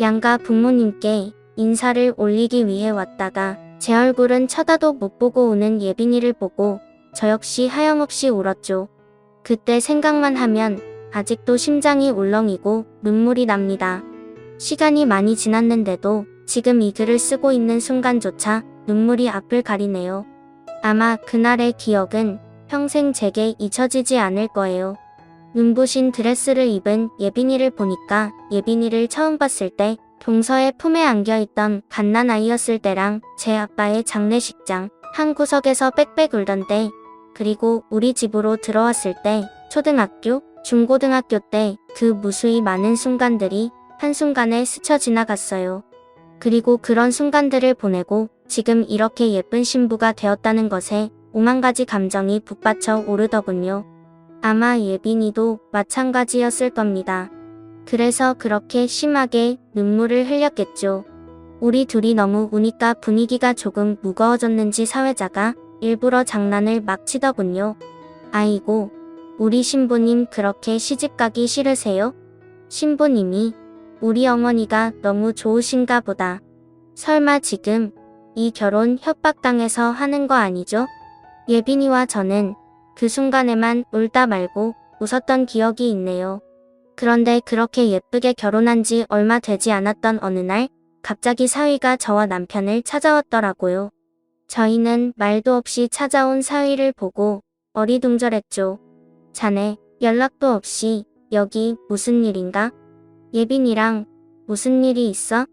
양가 부모님께 인사를 올리기 위해 왔다가 제 얼굴은 쳐다도 못 보고 오는 예빈이를 보고 저 역시 하염없이 울었죠. 그때 생각만 하면 아직도 심장이 울렁이고 눈물이 납니다. 시간이 많이 지났는데도 지금 이 글을 쓰고 있는 순간조차 눈물이 앞을 가리네요. 아마 그날의 기억은 평생 제게 잊혀지지 않을 거예요. 눈부신 드레스를 입은 예빈이를 보니까 예빈이를 처음 봤을 때 동서의 품에 안겨있던 갓난아이였을 때랑 제 아빠의 장례식장 한 구석에서 빽빽 울던 때, 그리고 우리 집으로 들어왔을 때 초등학교, 중고등학교 때 그 무수히 많은 순간들이 한순간에 스쳐 지나갔어요. 그리고 그런 순간들을 보내고 지금 이렇게 예쁜 신부가 되었다는 것에 오만 가지 감정이 북받쳐 오르더군요. 아마 예빈이도 마찬가지였을 겁니다. 그래서 그렇게 심하게 눈물을 흘렸겠죠. 우리 둘이 너무 우니까 분위기가 조금 무거워졌는지 사회자가 일부러 장난을 막 치더군요. 아이고, 우리 신부님 그렇게 시집가기 싫으세요? 신부님이 우리 어머니가 너무 좋으신가 보다. 설마 지금 이 결혼 협박당해서 하는 거 아니죠? 예빈이와 저는 그 순간에만 울다 말고 웃었던 기억이 있네요. 그런데 그렇게 예쁘게 결혼한 지 얼마 되지 않았던 어느 날 갑자기 사위가 저와 남편을 찾아왔더라고요. 저희는 말도 없이 찾아온 사위를 보고 어리둥절했죠. 자네 연락도 없이 여기 무슨 일인가? 예빈이랑 무슨 일이 있어?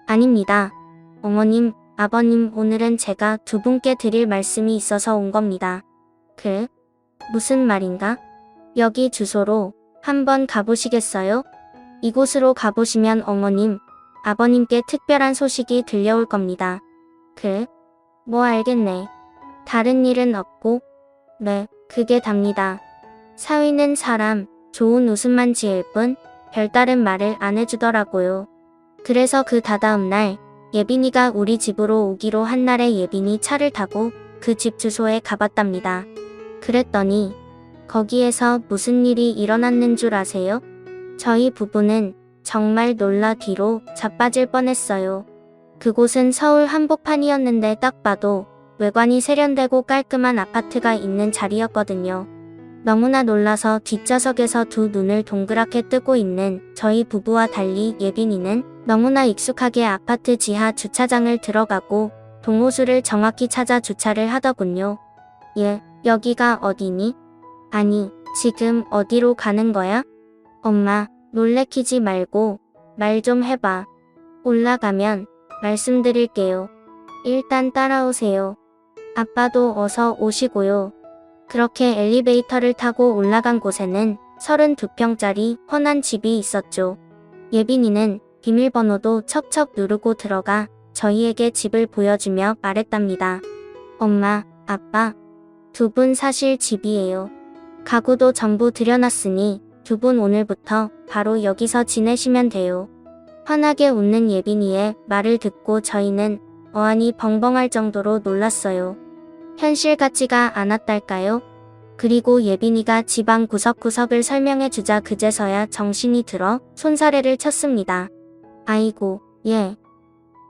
아닙니다. 어머님, 아버님 오늘은 제가 두 분께 드릴 말씀이 있어서 온 겁니다. 무슨 말인가? 여기 주소로 한번 가보시겠어요? 이곳으로 가보시면 어머님, 아버님께 특별한 소식이 들려올 겁니다. 뭐 알겠네. 다른 일은 없고? 네, 그게 답니다. 사위는 사람, 좋은 웃음만 지을 뿐 별다른 말을 안 해주더라고요. 그래서 그 다다음 날 예빈이가 우리 집으로 오기로 한 날에 예빈이 차를 타고 그 집 주소에 가봤답니다. 그랬더니 거기에서 무슨 일이 일어났는 줄 아세요? 저희 부부는 정말 놀라 뒤로 자빠질 뻔했어요. 그곳은 서울 한복판이었는데 딱 봐도 외관이 세련되고 깔끔한 아파트가 있는 자리였거든요. 너무나 놀라서 뒷좌석에서 두 눈을 동그랗게 뜨고 있는 저희 부부와 달리 예빈이는 너무나 익숙하게 아파트 지하 주차장을 들어가고 동호수를 정확히 찾아 주차를 하더군요. 여기가 어디니? 아니, 지금 어디로 가는 거야? 엄마, 놀래키지 말고 말 좀 해봐. 올라가면 말씀드릴게요. 일단 따라오세요. 아빠도 어서 오시고요. 그렇게 엘리베이터를 타고 올라간 곳에는 32평짜리 훤한 집이 있었죠. 예빈이는 비밀번호도 척척 누르고 들어가 저희에게 집을 보여주며 말했답니다. 엄마, 아빠, 두 분 사실 집이에요. 가구도 전부 들여놨으니 두 분 오늘부터 바로 여기서 지내시면 돼요. 환하게 웃는 예빈이의 말을 듣고 저희는 어안이 벙벙할 정도로 놀랐어요. 현실 같지가 않았달까요? 그리고 예빈이가 집안 구석구석을 설명해주자 그제서야 정신이 들어 손사래를 쳤습니다. 아이고,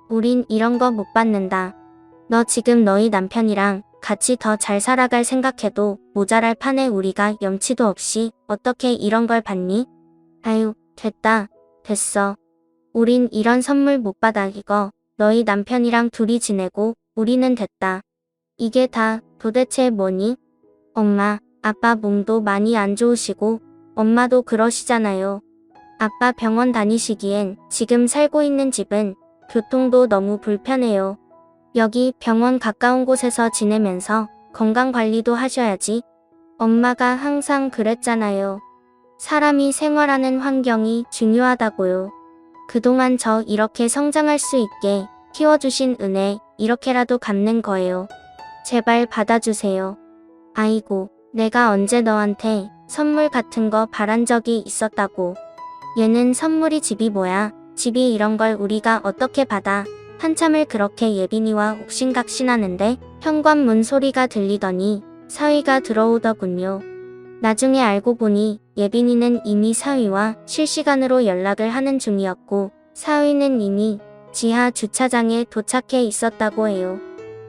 우린 이런 거 못 받는다. 너 지금 너희 남편이랑 같이 더 잘 살아갈 생각해도 모자랄 판에 우리가 염치도 없이 어떻게 이런 걸 받니? 아유, 됐어. 우린 이런 선물 못 받아. 이거 너희 남편이랑 둘이 지내고 우리는 됐다. 이게 다 도대체 뭐니? 엄마, 아빠 몸도 많이 안 좋으시고 엄마도 그러시잖아요. 아빠 병원 다니시기엔 지금 살고 있는 집은 교통도 너무 불편해요. 여기 병원 가까운 곳에서 지내면서 건강관리도 하셔야지. 엄마가 항상 그랬잖아요. 사람이 생활하는 환경이 중요하다고요. 그동안 저 이렇게 성장할 수 있게 키워주신 은혜 이렇게라도 갚는 거예요. 제발 받아주세요. 아이고, 내가 언제 너한테 선물 같은 거 바란 적이 있었다고. 얘는 선물이 집이 뭐야. 집이 이런 걸 우리가 어떻게 받아. 한참을 그렇게 예빈이와 옥신각신하는데 현관문 소리가 들리더니 사위가 들어오더군요. 나중에 알고 보니 예빈이는 이미 사위와 실시간으로 연락을 하는 중이었고 사위는 이미 지하 주차장에 도착해 있었다고 해요.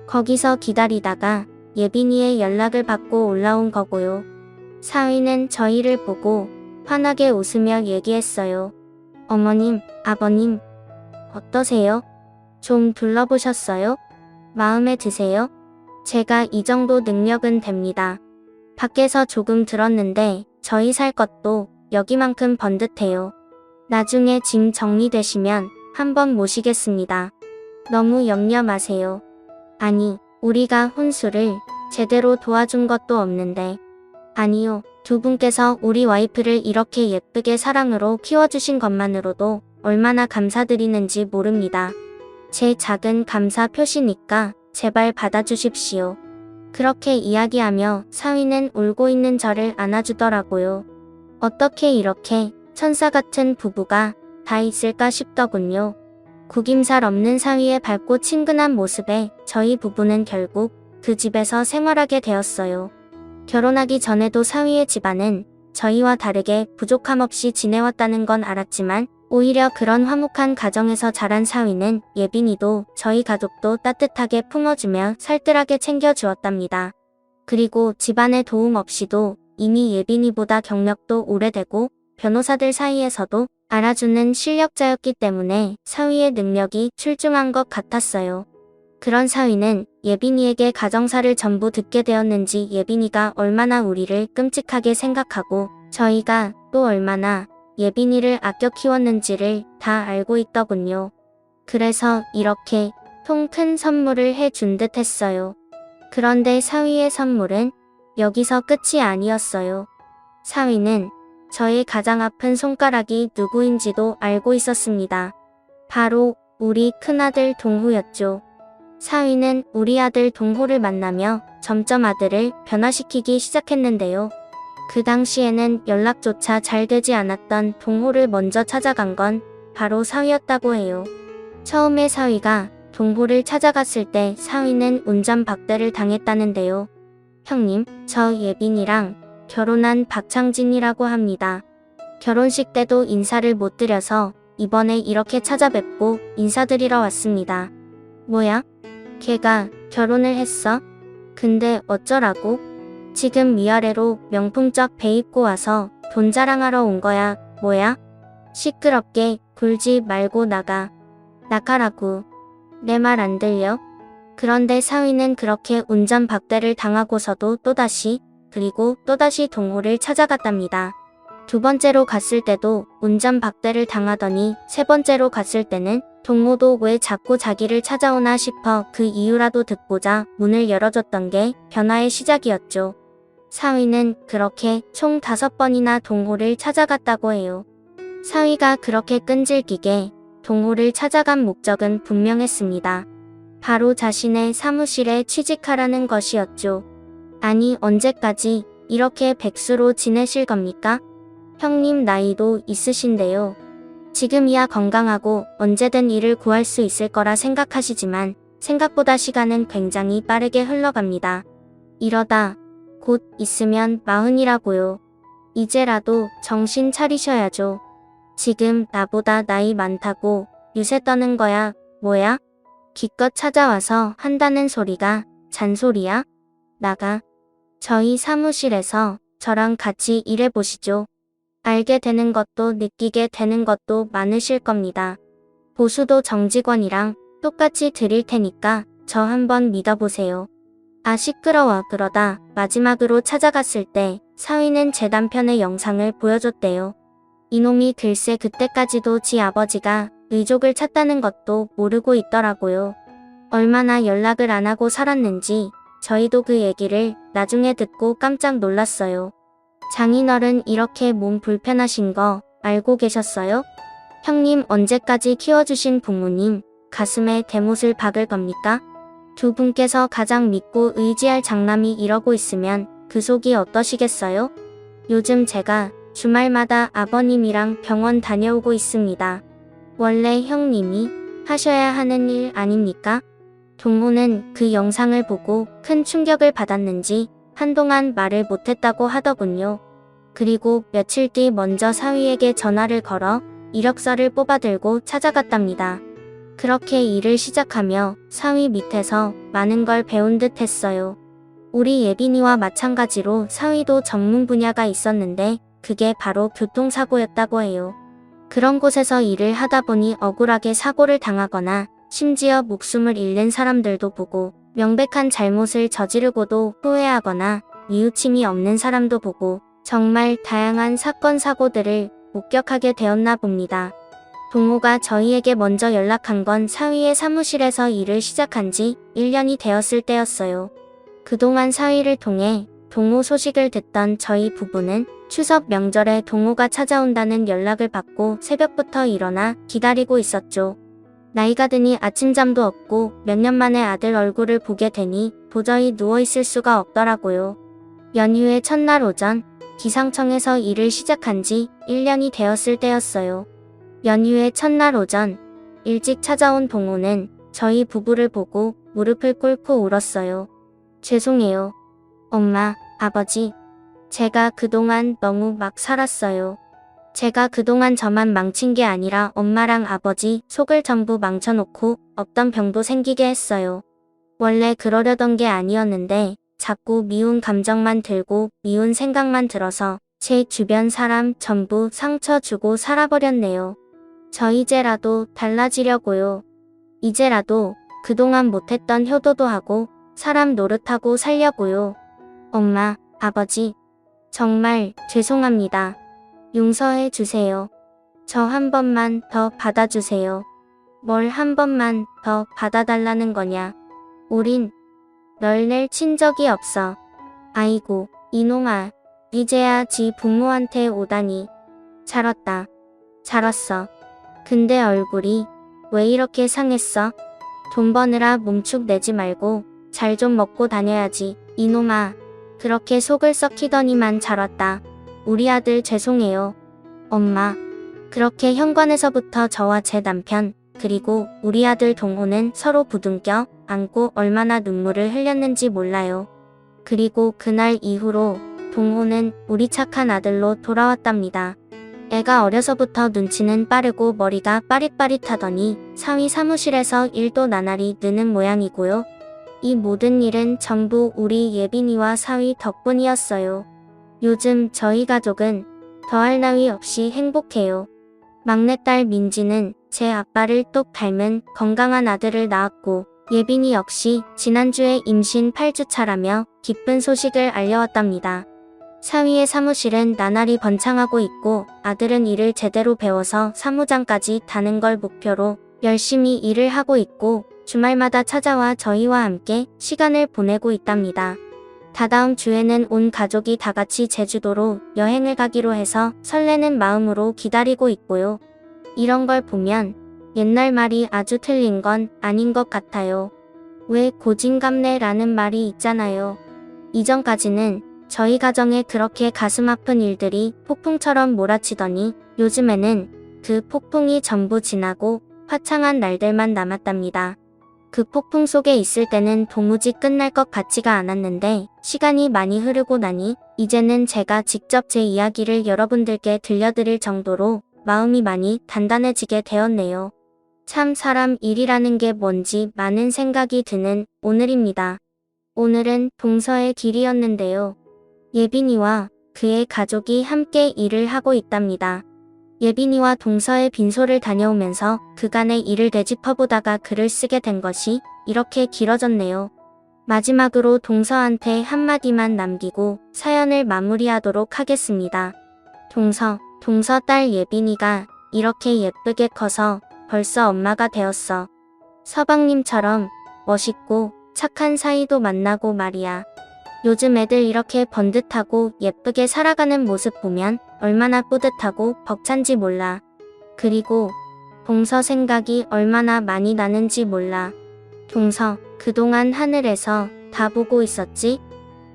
거기서 기다리다가 예빈이의 연락을 받고 올라온 거고요. 사위는 저희를 보고 환하게 웃으며 얘기했어요. 어머님, 아버님, 어떠세요? 좀 둘러보셨어요? 마음에 드세요? 제가 이 정도 능력은 됩니다. 밖에서 조금 들었는데 저희 살 것도 여기만큼 번듯해요. 나중에 짐 정리되시면 한번 모시겠습니다. 너무 염려 마세요. 아니, 우리가 혼수를 제대로 도와준 것도 없는데. 아니요, 두 분께서 우리 와이프를 이렇게 예쁘게 사랑으로 키워주신 것만으로도 얼마나 감사드리는지 모릅니다. 제 작은 감사 표시니까 제발 받아주십시오. 그렇게 이야기하며 사위는 울고 있는 저를 안아주더라고요. 어떻게 이렇게 천사 같은 부부가 다 있을까 싶더군요. 구김살 없는 사위의 밝고 친근한 모습에 저희 부부는 결국 그 집에서 생활하게 되었어요. 결혼하기 전에도 사위의 집안은 저희와 다르게 부족함 없이 지내왔다는 건 알았지만 오히려 그런 화목한 가정에서 자란 사위는 예빈이도 저희 가족도 따뜻하게 품어주며 살뜰하게 챙겨주었답니다. 그리고 집안의 도움 없이도 이미 예빈이보다 경력도 오래되고 변호사들 사이에서도 알아주는 실력자였기 때문에 사위의 능력이 출중한 것 같았어요. 그런 사위는 예빈이에게 가정사를 전부 듣게 되었는지 예빈이가 얼마나 우리를 끔찍하게 생각하고 저희가 또 얼마나 예빈이를 아껴 키웠는지를 다 알고 있더군요. 그래서 이렇게 통 큰 선물을 해준 듯 했어요. 그런데 사위의 선물은 여기서 끝이 아니었어요. 사위는 저의 가장 아픈 손가락이 누구인지도 알고 있었습니다. 바로 우리 큰아들 동호였죠. 사위는 우리 아들 동호를 만나며 점점 아들을 변화시키기 시작했는데요. 그 당시에는 연락조차 잘 되지 않았던 동호를 먼저 찾아간 건 바로 사위였다고 해요. 처음에 사위가 동호를 찾아갔을 때 사위는 운전박대를 당했다는데요. 형님, 저 예빈이랑 결혼한 박창진이라고 합니다. 결혼식 때도 인사를 못 드려서 이번에 이렇게 찾아뵙고 인사드리러 왔습니다. 뭐야? 걔가 결혼을 했어? 근데 어쩌라고? 지금 위아래로 명품적 배 입고 와서 돈 자랑하러 온 거야, 뭐야? 시끄럽게 굴지 말고 나가라고. 내 말 안 들려? 그런데 사위는 그렇게 운전박대를 당하고서도 그리고 또다시 동호를 찾아갔답니다. 두 번째로 갔을 때도 운전박대를 당하더니 세 번째로 갔을 때는 동호도 왜 자꾸 자기를 찾아오나 싶어 그 이유라도 듣고자 문을 열어줬던 게 변화의 시작이었죠. 사위는 그렇게 총 5번이나 동호를 찾아갔다고 해요. 사위가 그렇게 끈질기게 동호를 찾아간 목적은 분명했습니다. 바로 자신의 사무실에 취직하라는 것이었죠. 아니, 언제까지 이렇게 백수로 지내실 겁니까? 형님 나이도 있으신데요. 지금이야 건강하고 언제든 일을 구할 수 있을 거라 생각하시지만 생각보다 시간은 굉장히 빠르게 흘러갑니다. 이러다 곧 있으면 40이라고요. 이제라도 정신 차리셔야죠. 지금 나보다 나이 많다고 유세 떠는 거야, 뭐야? 기껏 찾아와서 한다는 소리가 잔소리야? 나가. 저희 사무실에서 저랑 같이 일해보시죠. 알게 되는 것도 느끼게 되는 것도 많으실 겁니다. 보수도 정직원이랑 똑같이 드릴 테니까 저 한번 믿어보세요. 아, 시끄러워. 그러다 마지막으로 찾아갔을 때 사위는 제 남편의 영상을 보여줬대요. 이놈이 글쎄 그때까지도 지 아버지가 의족을 찾다는 것도 모르고 있더라고요. 얼마나 연락을 안 하고 살았는지 저희도 그 얘기를 나중에 듣고 깜짝 놀랐어요. 장인어른 이렇게 몸 불편하신 거 알고 계셨어요? 형님 언제까지 키워주신 부모님 가슴에 대못을 박을 겁니까? 두 분께서 가장 믿고 의지할 장남이 이러고 있으면 그 속이 어떠시겠어요? 요즘 제가 주말마다 아버님이랑 병원 다녀오고 있습니다. 원래 형님이 하셔야 하는 일 아닙니까? 동무는 그 영상을 보고 큰 충격을 받았는지 한동안 말을 못했다고 하더군요. 그리고 며칠 뒤 먼저 사위에게 전화를 걸어 이력서를 뽑아들고 찾아갔답니다. 그렇게 일을 시작하며 사위 밑에서 많은 걸 배운 듯 했어요. 우리 예빈이와 마찬가지로 사위도 전문 분야가 있었는데 그게 바로 교통사고였다고 해요. 그런 곳에서 일을 하다 보니 억울하게 사고를 당하거나 심지어 목숨을 잃는 사람들도 보고 명백한 잘못을 저지르고도 후회하거나 뉘우침이 없는 사람도 보고 정말 다양한 사건 사고들을 목격하게 되었나 봅니다. 동호가 저희에게 먼저 연락한 건 사위의 사무실에서 일을 시작한 지 1년이 되었을 때였어요. 그동안 사위를 통해 동호 소식을 듣던 저희 부부는 추석 명절에 동호가 찾아온다는 연락을 받고 새벽부터 일어나 기다리고 있었죠. 나이가 드니 아침잠도 없고 몇 년 만에 아들 얼굴을 보게 되니 도저히 누워있을 수가 없더라고요. 연휴의 첫날 오전 기상청에서 일을 시작한 지 1년이 되었을 때였어요. 연휴의 첫날 오전 일찍 찾아온 동호는 저희 부부를 보고 무릎을 꿇고 울었어요. 죄송해요. 엄마, 아버지. 제가 그동안 너무 막 살았어요. 제가 그동안 저만 망친 게 아니라 엄마랑 아버지 속을 전부 망쳐놓고 없던 병도 생기게 했어요. 원래 그러려던 게 아니었는데 자꾸 미운 감정만 들고 미운 생각만 들어서 제 주변 사람 전부 상처 주고 살아버렸네요. 저 이제라도 달라지려고요. 이제라도 그동안 못했던 효도도 하고 사람 노릇하고 살려고요. 엄마, 아버지, 정말 죄송합니다. 용서해 주세요. 저 한 번만 더 받아주세요. 뭘 한 번만 더 받아달라는 거냐. 우린 널 낼 친적이 없어. 아이고, 이놈아. 이제야 지 부모한테 오다니. 잘 왔다. 잘 왔어. 근데 얼굴이 왜 이렇게 상했어? 돈 버느라 몸축 내지 말고 잘 좀 먹고 다녀야지. 이놈아. 그렇게 속을 썩히더니만 잘 왔다. 우리 아들 죄송해요. 엄마. 그렇게 현관에서부터 저와 제 남편, 그리고 우리 아들 동호는 서로 부둥켜 안고 얼마나 눈물을 흘렸는지 몰라요. 그리고 그날 이후로 동호는 우리 착한 아들로 돌아왔답니다. 애가 어려서부터 눈치는 빠르고 머리가 빠릿빠릿하더니 사위 사무실에서 일도 나날이 느는 모양이고요. 이 모든 일은 전부 우리 예빈이와 사위 덕분이었어요. 요즘 저희 가족은 더할 나위 없이 행복해요. 막내딸 민지는 제 아빠를 똑 닮은 건강한 아들을 낳았고 예빈이 역시 지난주에 임신 8주차라며 기쁜 소식을 알려왔답니다. 사위의 사무실은 나날이 번창하고 있고 아들은 일을 제대로 배워서 사무장까지 다는 걸 목표로 열심히 일을 하고 있고 주말마다 찾아와 저희와 함께 시간을 보내고 있답니다. 다다음 주에는 온 가족이 다같이 제주도로 여행을 가기로 해서 설레는 마음으로 기다리고 있고요. 이런 걸 보면 옛날 말이 아주 틀린 건 아닌 것 같아요. 왜 고진감래라는 말이 있잖아요. 이전까지는 저희 가정에 그렇게 가슴 아픈 일들이 폭풍처럼 몰아치더니 요즘에는 그 폭풍이 전부 지나고 화창한 날들만 남았답니다. 그 폭풍 속에 있을 때는 도무지 끝날 것 같지가 않았는데 시간이 많이 흐르고 나니 이제는 제가 직접 제 이야기를 여러분들께 들려드릴 정도로 마음이 많이 단단해지게 되었네요. 참 사람 일이라는 게 뭔지 많은 생각이 드는 오늘입니다. 오늘은 동서의 길이었는데요. 예빈이와 그의 가족이 함께 일을 하고 있답니다. 예빈이와 동서의 빈소를 다녀오면서 그간의 일을 되짚어보다가 글을 쓰게 된 것이 이렇게 길어졌네요. 마지막으로 동서한테 한마디만 남기고 사연을 마무리하도록 하겠습니다. 동서 딸 예빈이가 이렇게 예쁘게 커서 벌써 엄마가 되었어. 서방님처럼 멋있고 착한 사이도 만나고 말이야. 요즘 애들 이렇게 번듯하고 예쁘게 살아가는 모습 보면 얼마나 뿌듯하고 벅찬지 몰라. 그리고 동서 생각이 얼마나 많이 나는지 몰라. 동서, 그동안 하늘에서 다 보고 있었지?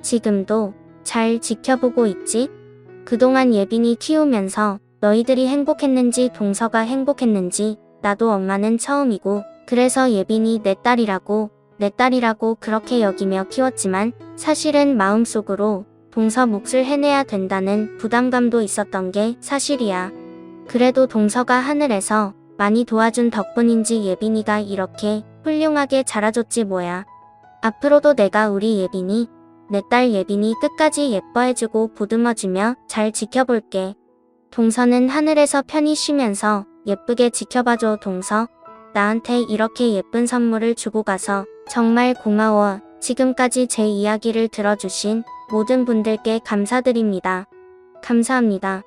지금도 잘 지켜보고 있지? 그동안 예빈이 키우면서 너희들이 행복했는지 동서가 행복했는지 나도 엄마는 처음이고 그래서 예빈이 내 딸이라고 그렇게 여기며 키웠지만 사실은 마음속으로 동서 몫을 해내야 된다는 부담감도 있었던 게 사실이야. 그래도 동서가 하늘에서 많이 도와준 덕분인지 예빈이가 이렇게 훌륭하게 자라줬지 뭐야. 앞으로도 내가 우리 예빈이, 내 딸 예빈이 끝까지 예뻐해주고 보듬어주며 잘 지켜볼게. 동서는 하늘에서 편히 쉬면서 예쁘게 지켜봐줘. 동서, 나한테 이렇게 예쁜 선물을 주고 가서 정말 고마워. 지금까지 제 이야기를 들어주신 모든 분들께 감사드립니다. 감사합니다.